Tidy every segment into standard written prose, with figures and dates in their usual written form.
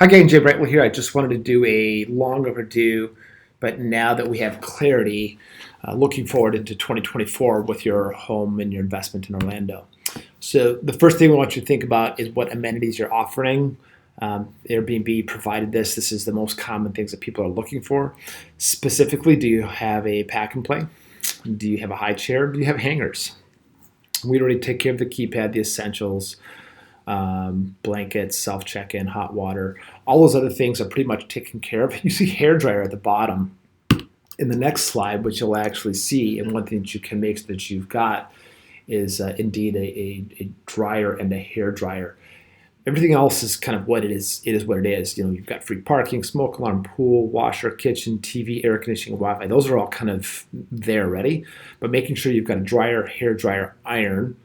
Again, Jay Brightwell here. I just wanted to do a long overdue, but now that we have clarity, looking forward into 2024 with your home and your investment in Orlando. So the first thing we want you to think about is what amenities you're offering. Airbnb provided this. This is the most common things that people are looking for. Specifically, do you have a pack and play? Do you have a high chair? Do you have hangers? We already take care of the keypad, the essentials, blankets, self check-in, hot water. All those other things are pretty much taken care of. You see hair dryer at the bottom. In the next slide, which you'll actually see, and one thing that you can make sure that you've got is indeed a dryer and a hair dryer. Everything else is kind of what it is. It is what it is. You know, you've got free parking, smoke alarm, pool, washer, kitchen, TV, air conditioning, Wi-Fi. Those are all kind of there ready. But making sure you've got a dryer, hair dryer, iron,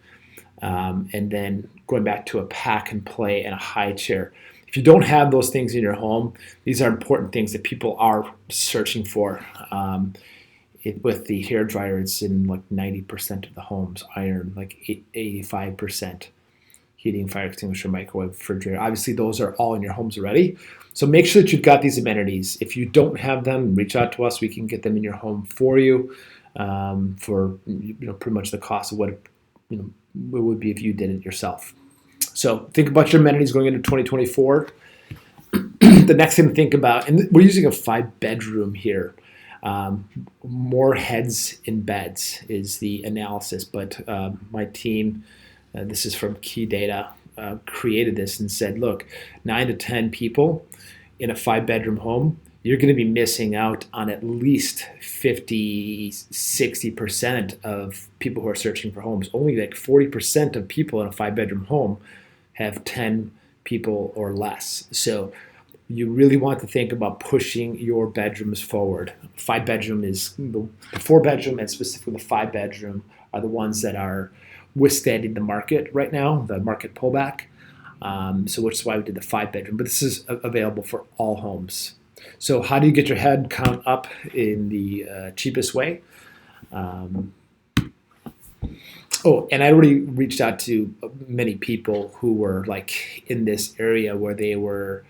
and then going back to a pack and play and a high chair. If you don't have those things in your home, these are important things that people are searching for. With the hair dryer, it's in like 90% of the homes. Iron, like 85%. Heating, fire extinguisher, microwave, refrigerator. Obviously, those are all in your homes already. So make sure that you've got these amenities. If you don't have them, reach out to us. We can get them in your home for you for pretty much the cost of what it would be if you did it yourself. So think about your amenities going into 2024. The next thing to think about, and we're using a 5-bedroom here. More heads in beds is the analysis, but my team, this is from Key Data, created this and said, look, 9 to 10 people in a 5-bedroom home, you're going to be missing out on at least 50, 60% of people who are searching for homes. Only like 40% of people in a 5-bedroom home have 10 people or less. So you really want to think about pushing your bedrooms forward. 5-bedroom is the 4-bedroom, and specifically the 5-bedroom are the ones that are withstanding the market right now, the market pullback. So which is why we did the 5-bedroom, but this is available for all homes. So how do you get your head count up in the cheapest way? And I already reached out to many people who were like in this area where they were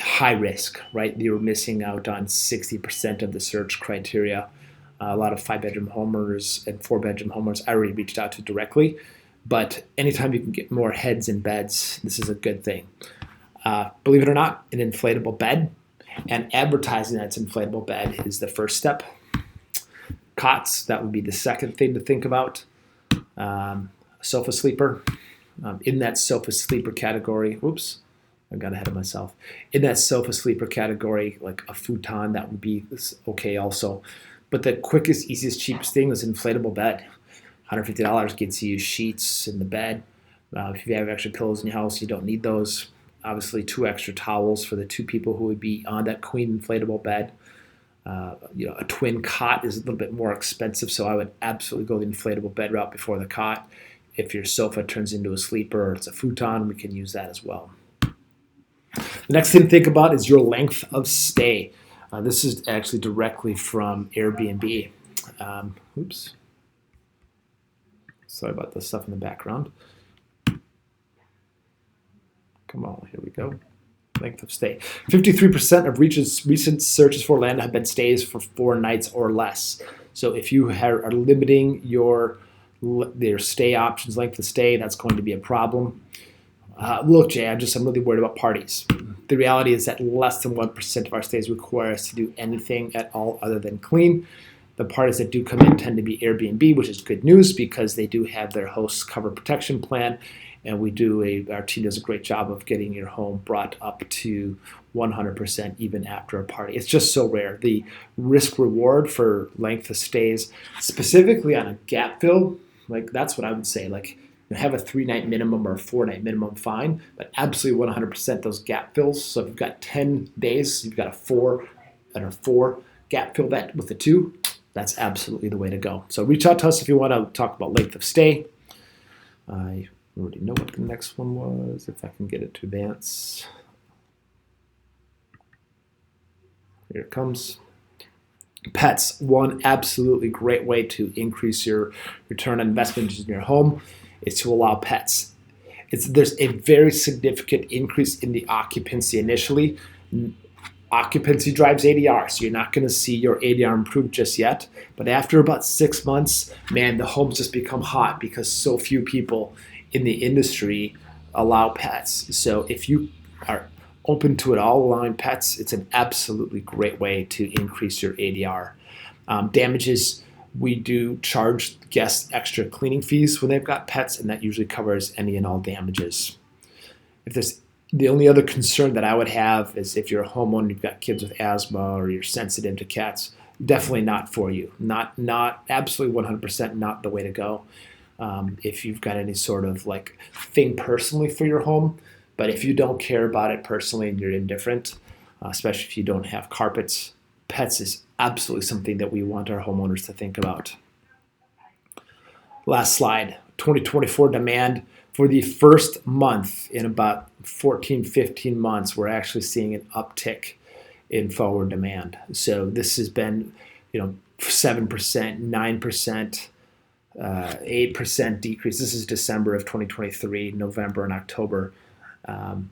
high risk, right? They were missing out on 60% of the search criteria. A lot of 5-bedroom homeowners and 4-bedroom homeowners I already reached out to directly. But anytime you can get more heads in beds, this is a good thing. Believe it or not, an inflatable bed and advertising that it's an inflatable bed is the first step. Cots, that would be the second thing to think about. Sofa sleeper. In that sofa sleeper category, I got ahead of myself. In that sofa sleeper category, like a futon, that would be okay also. But the quickest, easiest, cheapest thing is an inflatable bed. $150 gets you sheets in the bed. If you have extra pillows in your house, you don't need those. Obviously, 2 extra towels for the 2 people who would be on that queen inflatable bed. A twin cot is a little bit more expensive, so I would absolutely go the inflatable bed route before the cot. If your sofa turns into a sleeper or it's a futon, we can use that as well. The next thing to think about is your length of stay. This is actually directly from Airbnb. Sorry about the stuff in the background. Come on, here we go. Length of stay. 53% of recent searches for Orlando have been stays for 4 nights or less. So if you are limiting your stay options, length of stay, that's going to be a problem. Look, Jay, I'm really worried about parties. The reality is that less than 1% of our stays require us to do anything at all other than clean. The parties that do come in tend to be Airbnb, which is good news because they do have their host cover protection plan, and our team does a great job of getting your home brought up to 100% even after a party. It's just so rare. The risk reward for length of stays, specifically on a gap fill, like that's what I would say. Like, have a 3-night minimum or a 4-night minimum, fine, but absolutely 100% those gap fills. So if you've got 10 days, you've got a 4 and a 4 gap fill that with a 2, that's absolutely the way to go. So reach out to us if you want to talk about length of stay. I already know what the next one was, if I can get it to advance. Here it comes. Pets, one absolutely great way to increase your return on investment in your home is to allow pets. there's a very significant increase in the occupancy initially. Occupancy drives ADR, so you're not going to see your ADR improve just yet. But after about 6 months, man, the homes just become hot because so few people in the industry allow pets. So if you are open to it all, allowing pets, it's an absolutely great way to increase your ADR. Damages, we do charge guests extra cleaning fees when they've got pets, and that usually covers any and all damages. The only other concern that I would have is if you're a homeowner, you've got kids with asthma or you're sensitive to cats, definitely not for you. Not absolutely 100% not the way to go. If you've got any sort of like thing personally for your home, but if you don't care about it personally and you're indifferent, especially if you don't have carpets, pets is absolutely something that we want our homeowners to think about. Last slide, 2024 demand. For the first month in about 14, 15 months, we're actually seeing an uptick in forward demand. So this has been, 7%, 9%, 8% decrease. This is December of 2023, November and October. And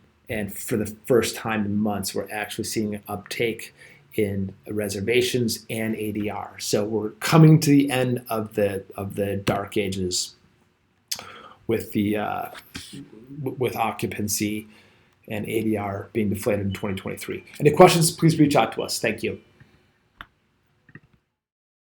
for the first time in months, we're actually seeing an uptake in reservations and ADR. So we're coming to the end of the dark ages with occupancy and ADR being deflated in 2023. Any questions, please reach out to us. Thank you.